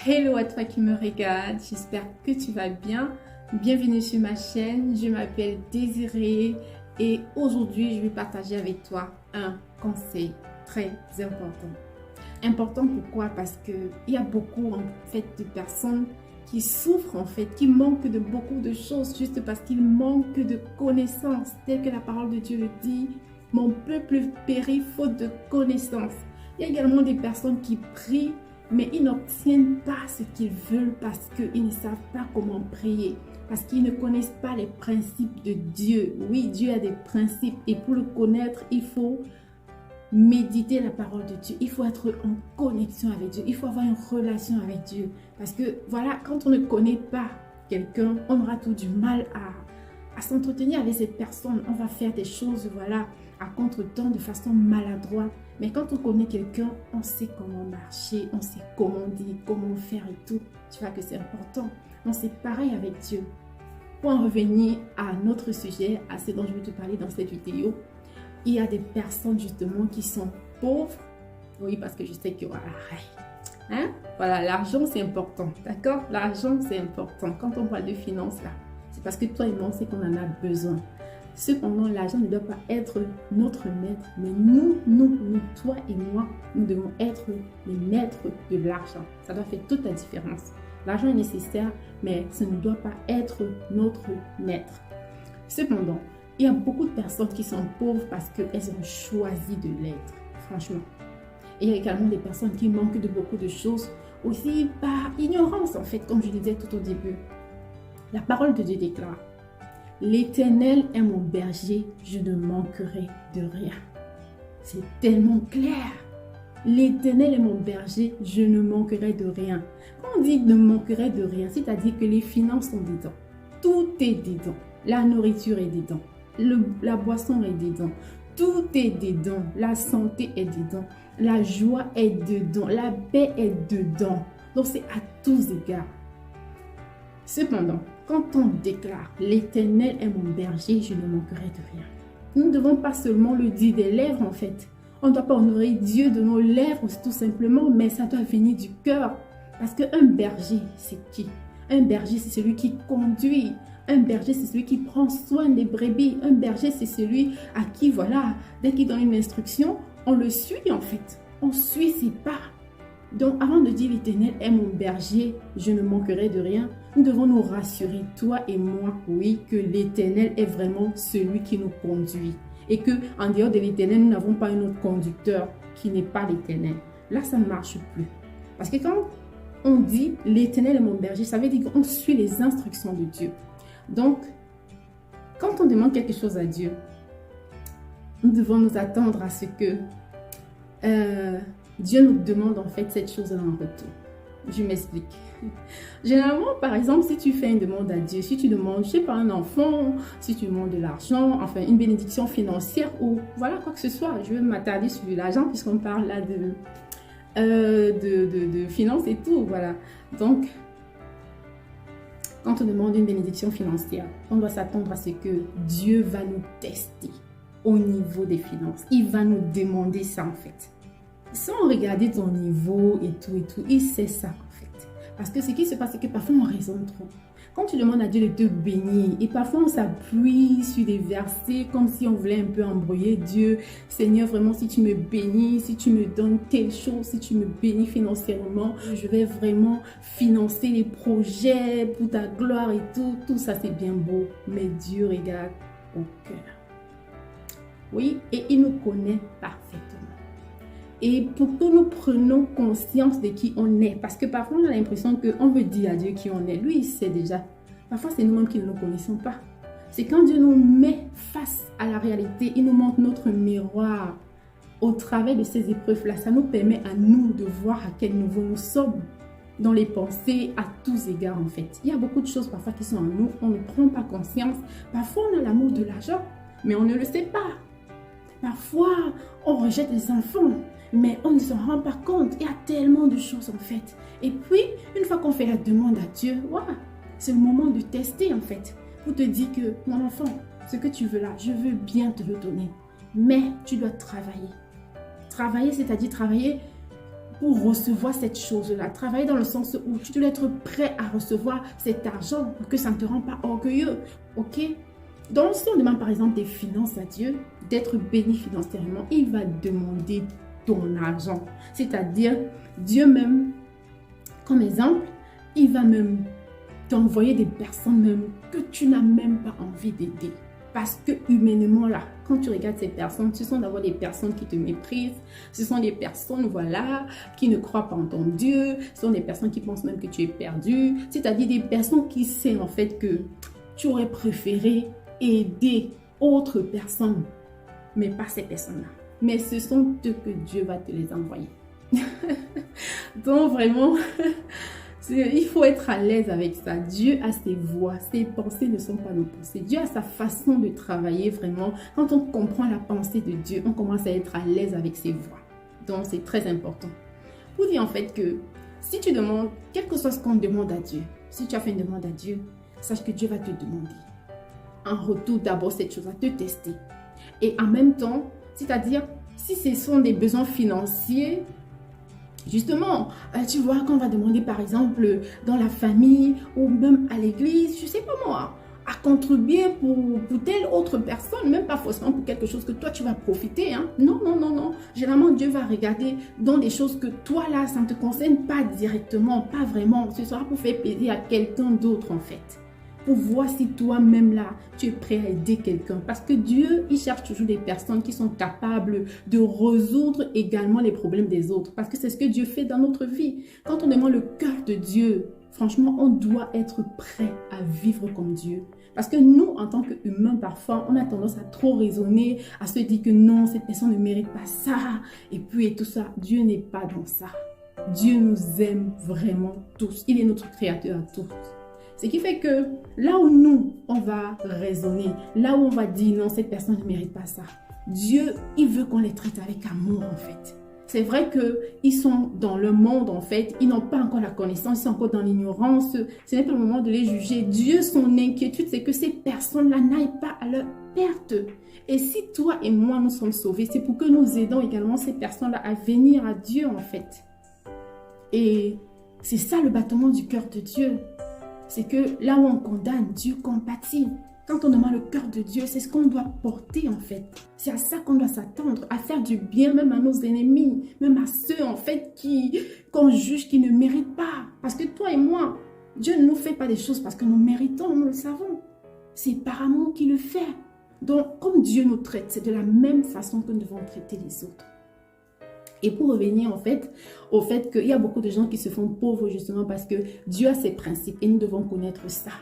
Hello à toi qui me regarde, j'espère que tu vas bien. Bienvenue sur ma chaîne, je m'appelle Désirée et aujourd'hui je vais partager avec toi un conseil très important. Important pourquoi? Parce qu'il y a beaucoup en fait de personnes qui souffrent en fait, qui manquent de beaucoup de choses juste parce qu'ils manquent de connaissances, tel que la parole de Dieu le dit. Mon peuple périt faute de connaissances. Il y a également des personnes qui prient mais ils n'obtiennent pas ce qu'ils veulent parce qu'ils ne savent pas comment prier, parce qu'ils ne connaissent pas les principes de Dieu. Oui, Dieu a des principes et pour le connaître, il faut méditer la parole de Dieu. Il faut être en connexion avec Dieu. Il faut avoir une relation avec Dieu. Parce que voilà, quand on ne connaît pas quelqu'un, on aura tout du mal à s'entretenir avec cette personne. On va faire des choses, voilà, à contre-temps, de façon maladroite. Mais quand on connaît quelqu'un, on sait comment marcher, on sait comment dire, comment faire et tout. Tu vois que c'est important. Donc c'est pareil avec Dieu. Pour en revenir à notre sujet, à ce dont je vais te parler dans cette vidéo, il y a des personnes justement qui sont pauvres. Oui, parce que je sais qu'il y aura hein? Voilà, l'argent c'est important, d'accord? L'argent c'est important. Quand on parle de finances là, c'est parce que toi et moi on sait qu'on en a besoin. Cependant, l'argent ne doit pas être notre maître, mais nous, toi et moi, nous devons être les maîtres de l'argent. Ça doit faire toute la différence. L'argent est nécessaire, mais ça ne doit pas être notre maître. Cependant, il y a beaucoup de personnes qui sont pauvres parce qu'elles ont choisi de l'être, franchement. Et il y a également des personnes qui manquent de beaucoup de choses, aussi par ignorance, en fait, comme je disais tout au début. La parole de Dieu déclare: l'Éternel est mon berger, je ne manquerai de rien. C'est tellement clair. L'Éternel est mon berger, je ne manquerai de rien. Quand on dit ne manquerai de rien, c'est-à-dire que les finances sont dedans. Tout est dedans. La nourriture est dedans. La boisson est dedans. Tout est dedans. La santé est dedans. La joie est dedans. La paix est dedans. Donc c'est à tous égards. Cependant, quand on déclare « l'Éternel est mon berger, je ne manquerai de rien », nous ne devons pas seulement le dire des lèvres en fait. On ne doit pas honorer Dieu de nos lèvres tout simplement, mais ça doit venir du cœur. Parce qu'un berger, c'est qui? Un berger, c'est celui qui conduit. Un berger, c'est celui qui prend soin des brebis. Un berger, c'est celui à qui, voilà, dès qu'il donne une instruction, on le suit en fait. On suit ses pas. Donc, avant de dire l'Éternel est mon berger, je ne manquerai de rien, nous devons nous rassurer, toi et moi, oui, que l'Éternel est vraiment celui qui nous conduit. Et que en dehors de l'Éternel, nous n'avons pas un autre conducteur qui n'est pas l'Éternel. Là, ça ne marche plus. Parce que quand on dit l'Éternel est mon berger, ça veut dire qu'on suit les instructions de Dieu. Donc, quand on demande quelque chose à Dieu, nous devons nous attendre à ce que Dieu nous demande en fait cette chose-là en retour. Je m'explique. Généralement, par exemple, si tu fais une demande à Dieu, si tu demandes, je sais pas, un enfant, si tu demandes de l'argent, enfin une bénédiction financière ou voilà quoi que ce soit, je vais m'attarder sur l'argent puisqu'on parle là de finances et tout, voilà. Donc, quand on demande une bénédiction financière, on doit s'attendre à ce que Dieu va nous tester au niveau des finances. Il va nous demander ça en fait. Sans regarder ton niveau et tout, il sait ça en fait. Parce que ce qui se passe, c'est que parfois on raisonne trop. Quand tu demandes à Dieu de te bénir, et parfois on s'appuie sur des versets comme si on voulait un peu embrouiller Dieu. Seigneur, vraiment, si tu me bénis, si tu me donnes telle chose, si tu me bénis financièrement, je vais vraiment financer les projets pour ta gloire et tout. Tout ça, c'est bien beau. Mais Dieu regarde au cœur. Oui, et il nous connaît parfaitement. Et pour que nous prenions conscience de qui on est, parce que parfois on a l'impression qu'on veut dire à Dieu qui on est. Lui, il sait déjà. Parfois, c'est nous-mêmes qui ne nous connaissons pas. C'est quand Dieu nous met face à la réalité, il nous montre notre miroir. Au travers de ces épreuves-là, ça nous permet à nous de voir à quel niveau nous sommes dans les pensées à tous égards en fait. Il y a beaucoup de choses parfois qui sont en nous, on ne prend pas conscience. Parfois, on a l'amour de l'argent, mais on ne le sait pas. Parfois, on rejette les enfants, mais on ne s'en rend pas compte. Il y a tellement de choses en fait. Et puis, une fois qu'on fait la demande à Dieu, wow, c'est le moment de tester en fait. Pour te dire que, mon enfant, ce que tu veux là, je veux bien te le donner. Mais tu dois travailler. Travailler, c'est-à-dire travailler pour recevoir cette chose-là. Travailler dans le sens où tu dois être prêt à recevoir cet argent pour que ça ne te rend pas orgueilleux. Ok? Donc, si on demande par exemple des finances à Dieu, d'être béni financièrement, il va demander ton argent. C'est-à-dire, Dieu même, comme exemple, il va même t'envoyer des personnes même que tu n'as même pas envie d'aider. Parce que humainement là, quand tu regardes ces personnes, ce sont d'abord des personnes qui te méprisent, ce sont des personnes, voilà, qui ne croient pas en ton Dieu, ce sont des personnes qui pensent même que tu es perdu, c'est-à-dire des personnes qui savent en fait que tu aurais préféré aider autres personnes, mais pas ces personnes-là. Mais ce sont eux que Dieu va te les envoyer. Donc vraiment... Il faut être à l'aise avec ça. Dieu a ses voies, ses pensées ne sont pas nos pensées. Dieu a sa façon de travailler vraiment. Quand on comprend la pensée de Dieu, on commence à être à l'aise avec ses voies. Donc c'est très important. Pour dire en fait que si tu demandes, quel que soit ce qu'on demande à Dieu, si tu as fait une demande à Dieu, sache que Dieu va te demander. En retour d'abord cette chose, à te tester. Et en même temps, c'est-à-dire si ce sont des besoins financiers, justement, tu vois, quand on va demander par exemple dans la famille ou même à l'église, je sais pas moi, à contribuer pour telle autre personne, même pas forcément pour quelque chose que toi tu vas profiter. Hein. Non, non, non, non. Généralement, Dieu va regarder dans des choses que toi là, ça ne te concerne pas directement, pas vraiment. Ce sera pour faire plaisir à quelqu'un d'autre en fait. Pour voir si toi-même là, tu es prêt à aider quelqu'un. Parce que Dieu, il cherche toujours des personnes qui sont capables de résoudre également les problèmes des autres. Parce que c'est ce que Dieu fait dans notre vie. Quand on demande le cœur de Dieu, franchement, on doit être prêt à vivre comme Dieu. Parce que nous, en tant qu'humains, parfois, on a tendance à trop raisonner, à se dire que non, cette personne ne mérite pas ça. Et puis, et tout ça, Dieu n'est pas dans ça. Dieu nous aime vraiment tous. Il est notre créateur à tous. Ce qui fait que là où nous, on va raisonner, là où on va dire non, cette personne ne mérite pas ça, Dieu, il veut qu'on les traite avec amour en fait. C'est vrai qu'ils sont dans le monde en fait, ils n'ont pas encore la connaissance, ils sont encore dans l'ignorance. Ce n'est pas le moment de les juger. Dieu, son inquiétude, c'est que ces personnes-là n'aillent pas à leur perte. Et si toi et moi, nous sommes sauvés, c'est pour que nous aidons également ces personnes-là à venir à Dieu en fait. Et c'est ça le battement du cœur de Dieu. C'est que là où on condamne, Dieu compatit. Quand on demande le cœur de Dieu, c'est ce qu'on doit porter en fait. C'est à ça qu'on doit s'attendre, à faire du bien même à nos ennemis, même à ceux en fait qu'on juge qui ne méritent pas. Parce que toi et moi, Dieu ne nous fait pas des choses parce que nous méritons, nous le savons. C'est par amour qu'il le fait. Donc, comme Dieu nous traite, c'est de la même façon que nous devons traiter les autres. Et pour revenir en fait au fait qu'il y a beaucoup de gens qui se font pauvres justement parce que Dieu a ses principes et nous devons connaître ça.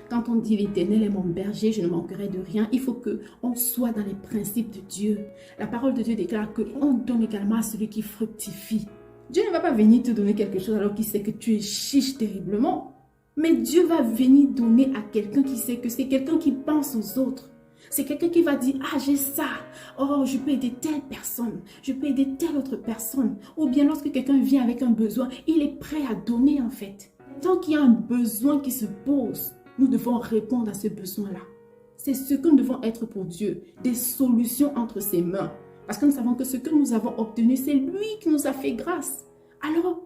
Quand on dit l'Éternel est mon berger, je ne manquerai de rien, il faut qu'on soit dans les principes de Dieu. La parole de Dieu déclare qu'on donne également à celui qui fructifie. Dieu ne va pas venir te donner quelque chose alors qu'il sait que tu es chiche terriblement. Mais Dieu va venir donner à quelqu'un qui sait que c'est quelqu'un qui pense aux autres. C'est quelqu'un qui va dire, ah j'ai ça, oh je peux aider telle personne, je peux aider telle autre personne. Ou bien lorsque quelqu'un vient avec un besoin, il est prêt à donner en fait. Tant qu'il y a un besoin qui se pose, nous devons répondre à ce besoin-là. C'est ce que nous devons être pour Dieu, des solutions entre ses mains. Parce que nous savons que ce que nous avons obtenu, c'est lui qui nous a fait grâce. Alors,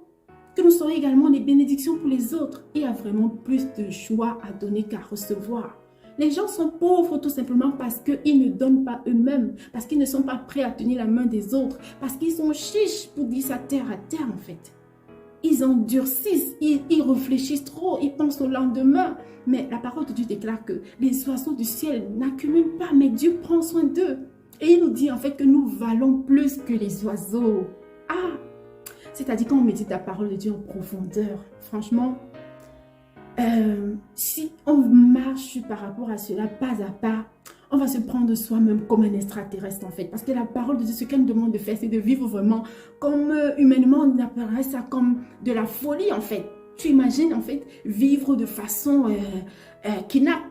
que nous soyons également des bénédictions pour les autres. Il y a vraiment plus de joie à donner qu'à recevoir. Les gens sont pauvres tout simplement parce qu'ils ne donnent pas eux-mêmes, parce qu'ils ne sont pas prêts à tenir la main des autres, parce qu'ils sont chiches pour dire ça terre à terre en fait. Ils endurcissent, ils réfléchissent trop, ils pensent au lendemain. Mais la parole de Dieu déclare que les oiseaux du ciel n'accumulent pas, mais Dieu prend soin d'eux. Et il nous dit en fait que nous valons plus que les oiseaux. Ah, c'est-à-dire quand on médite la parole de Dieu en profondeur, franchement, si on marche par rapport à cela pas à pas, on va se prendre soi-même comme un extraterrestre en fait. Parce que la parole de Dieu, ce qu'elle nous demande de faire, c'est de vivre vraiment comme humainement, on appellerait ça comme de la folie en fait. Tu imagines en fait vivre de façon kidnap.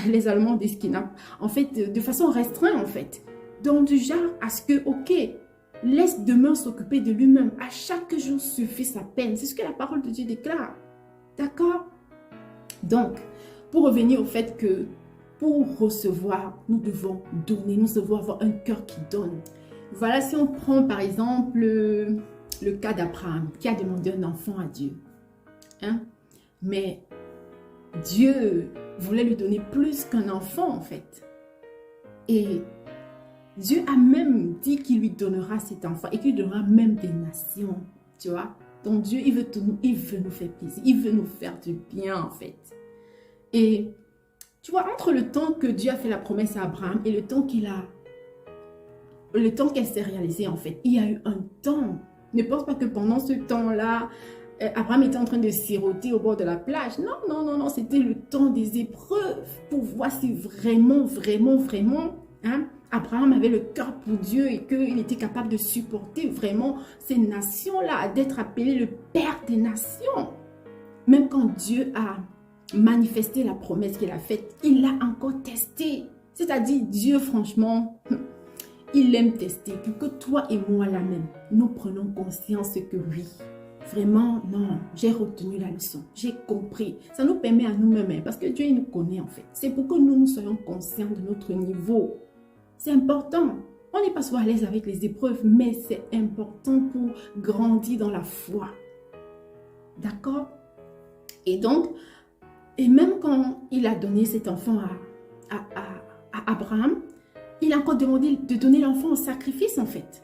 Les Allemands disent kidnap. En fait, de façon restreinte en fait. Donc du genre à ce que, ok, laisse demain s'occuper de lui-même. À chaque jour suffit sa peine. C'est ce que la parole de Dieu déclare. D'accord? Donc, pour revenir au fait que pour recevoir, nous devons donner, nous devons avoir un cœur qui donne. Voilà, si on prend par exemple le cas d'Abraham qui a demandé un enfant à Dieu. Hein? Mais Dieu voulait lui donner plus qu'un enfant en fait. Et Dieu a même dit qu'il lui donnera cet enfant et qu'il lui donnera même des nations. Tu vois? Donc Dieu, il veut nous faire plaisir. Il veut nous faire du bien en fait. Et tu vois, entre le temps que Dieu a fait la promesse à Abraham et le temps qu'elle s'est réalisée en fait, il y a eu un temps. Ne pense pas que pendant ce temps-là, Abraham était en train de siroter au bord de la plage. Non, non, non, non, c'était le temps des épreuves pour voir si vraiment, hein, Abraham avait le cœur pour Dieu et qu'il était capable de supporter vraiment ces nations-là, d'être appelé le Père des nations. Même quand Dieu a manifesté la promesse qu'il a faite, il l'a encore testé. C'est-à-dire, Dieu, franchement, il aime tester pour que toi et moi, là même, nous prenons conscience que oui, vraiment, non, j'ai retenu la leçon, j'ai compris. Ça nous permet à nous-mêmes, parce que Dieu, il nous connaît en fait. C'est pour que nous soyons conscients de notre niveau. C'est important. On n'est pas souvent à l'aise avec les épreuves, mais c'est important pour grandir dans la foi. D'accord? Et donc, et même quand il a donné cet enfant à Abraham, il a encore demandé de donner l'enfant au sacrifice en fait.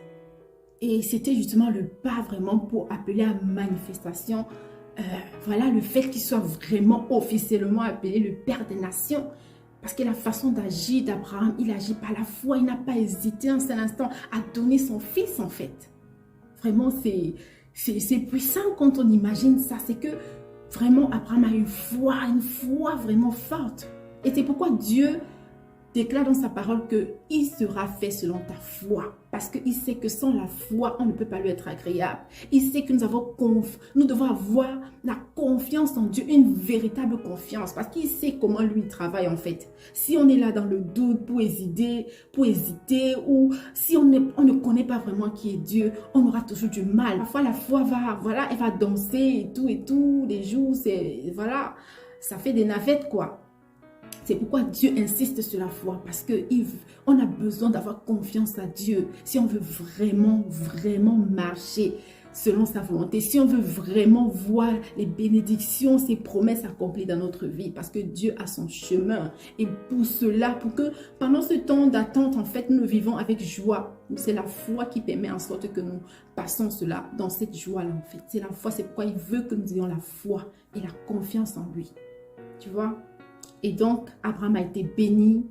Et c'était justement le pas vraiment pour appeler à manifestation, voilà, le fait qu'il soit vraiment officiellement appelé le Père des Nations. Parce que la façon d'agir d'Abraham, il agit par la foi, il n'a pas hésité un seul instant à donner son fils en fait. Vraiment, c'est puissant quand on imagine ça. C'est que vraiment, Abraham a une foi vraiment forte. Et c'est pourquoi Dieu déclare dans sa parole qu'il sera fait selon ta foi. Parce qu'il sait que sans la foi, on ne peut pas lui être agréable. Il sait que nous devons avoir la confiance en Dieu, une véritable confiance. Parce qu'il sait comment lui travaille en fait. Si on est là dans le doute pour hésiter ou si on ne connaît pas vraiment qui est Dieu, on aura toujours du mal. Parfois la foi elle va danser et tout. Les jours, voilà, ça fait des navettes quoi. C'est pourquoi Dieu insiste sur la foi, parce qu'on a besoin d'avoir confiance à Dieu. Si on veut vraiment marcher selon sa volonté, si on veut vraiment voir les bénédictions, ses promesses accomplies dans notre vie, parce que Dieu a son chemin. Et pour cela, pour que pendant ce temps d'attente, en fait, nous vivons avec joie. C'est la foi qui permet en sorte que nous passons cela dans cette joie-là, en fait. C'est la foi, c'est pourquoi il veut que nous ayons la foi et la confiance en lui. Tu vois? Et donc, Abraham a été béni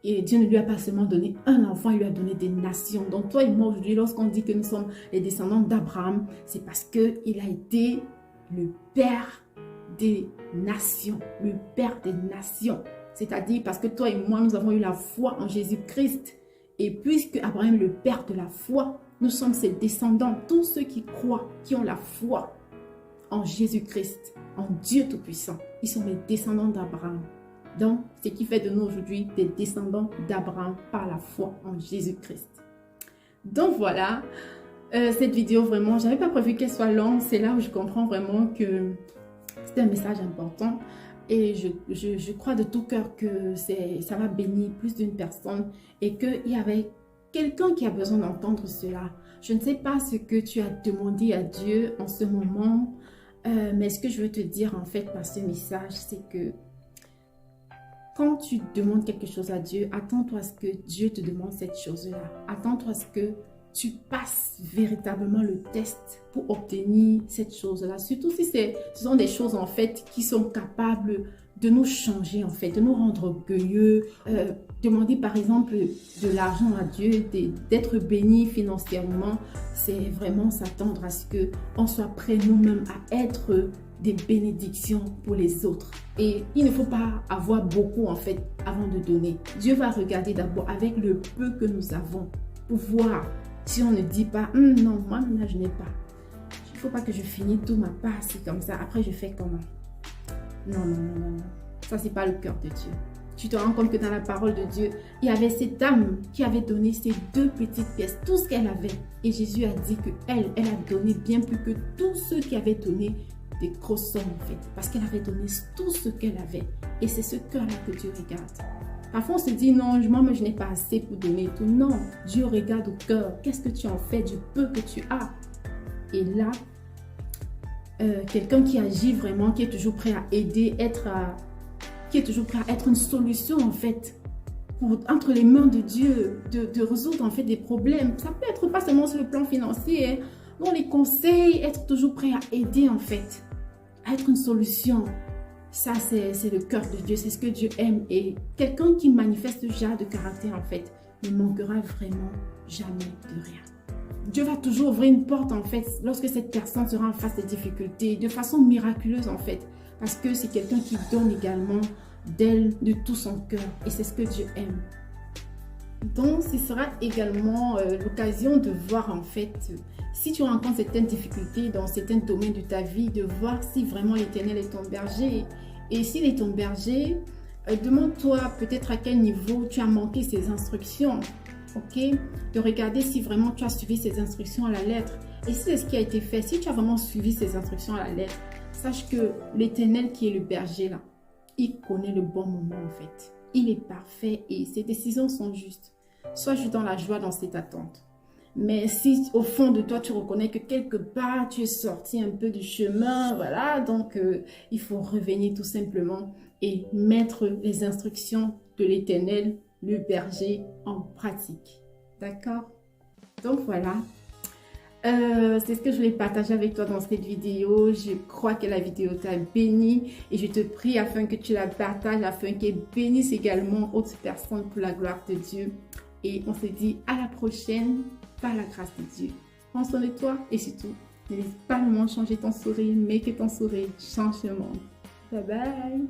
et Dieu ne lui a pas seulement donné un enfant, il lui a donné des nations. Donc, toi et moi, aujourd'hui, lorsqu'on dit que nous sommes les descendants d'Abraham, c'est parce qu'il a été le Père des nations. Le Père des nations. C'est-à-dire parce que toi et moi, nous avons eu la foi en Jésus-Christ. Et puisque Abraham est le Père de la foi, nous sommes ses descendants. Tous ceux qui croient, qui ont la foi en Jésus-Christ, en Dieu Tout-Puissant, ils sont les descendants d'Abraham. Donc, ce qui fait de nous aujourd'hui des descendants d'Abraham par la foi en Jésus-Christ. Donc voilà, cette vidéo vraiment, je n'avais pas prévu qu'elle soit longue. C'est là où je comprends vraiment que c'est un message important. Et je crois de tout cœur que ça va bénir plus d'une personne et qu'il y avait quelqu'un qui a besoin d'entendre cela. Je ne sais pas ce que tu as demandé à Dieu en ce moment, mais ce que je veux te dire en fait par ce message, c'est que quand tu demandes quelque chose à Dieu, attends-toi à ce que Dieu te demande cette chose-là. Attends-toi à ce que tu passes véritablement le test pour obtenir cette chose-là. Surtout si ce sont des choses en fait qui sont capables de nous changer en fait, de nous rendre orgueilleux. Demander par exemple de l'argent à Dieu, d'être béni financièrement, c'est vraiment s'attendre à ce qu'on soit prêt nous-mêmes à être des bénédictions pour les autres. Et il ne faut pas avoir beaucoup en fait avant de donner. Dieu va regarder d'abord avec le peu que nous avons pour voir si on ne dit pas non, moi maintenant je n'ai pas. Il ne faut pas que je finisse tout ma part, c'est comme ça. Après je fais comment? Non. Ça c'est pas le cœur de Dieu. Tu te rends compte que dans la parole de Dieu, il y avait cette dame qui avait donné ces 2 petites pièces, tout ce qu'elle avait. Et Jésus a dit qu'elle a donné bien plus que tous ceux qui avaient donné des grosses sommes en fait, parce qu'elle avait donné tout ce qu'elle avait. Et c'est ce cœur-là que Dieu regarde. Parfois on se dit non, moi je n'ai pas assez pour donner tout. Non, Dieu regarde au cœur. Qu'est-ce que tu en fais du peu que tu as? Et là, quelqu'un qui agit vraiment, qui est toujours prêt à aider, qui est toujours prêt à être une solution en fait, entre les mains de Dieu, de résoudre en fait des problèmes. Ça peut être pas seulement sur le plan financier, hein. Dans les conseils, être toujours prêt à aider en fait, à être une solution. Ça, c'est le cœur de Dieu, c'est ce que Dieu aime. Et quelqu'un qui manifeste ce genre de caractère, en fait, ne manquera vraiment jamais de rien. Dieu va toujours ouvrir une porte, en fait, lorsque cette personne sera en face des difficultés, de façon miraculeuse, en fait. Parce que c'est quelqu'un qui donne également d'elle, de tout son cœur. Et c'est ce que Dieu aime. Donc, ce sera également l'occasion de voir, en fait, si tu rencontres certaines difficultés dans certains domaines de ta vie, de voir si vraiment l'Éternel est ton berger. Et s'il est ton berger, demande-toi peut-être à quel niveau tu as manqué ses instructions. Ok? De regarder si vraiment tu as suivi ses instructions à la lettre. Et si c'est ce qui a été fait, si tu as vraiment suivi ses instructions à la lettre, sache que l'Éternel qui est le berger là, il connaît le bon moment en fait. Il est parfait et ses décisions sont justes. Sois juste dans la joie dans cette attente. Mais si au fond de toi, tu reconnais que quelque part, tu es sorti un peu du chemin, voilà, donc il faut revenir tout simplement et mettre les instructions de l'Éternel, le berger, en pratique. D'accord? Donc voilà. C'est ce que je voulais partager avec toi dans cette vidéo. Je crois que la vidéo t'a béni et je te prie afin que tu la partages, afin qu'elle bénisse également autres personnes pour la gloire de Dieu. Et on se dit à la prochaine par la grâce de Dieu. Prends soin de toi et surtout, n'hésite pas à changer ton sourire, mais que ton sourire change le monde. Bye bye!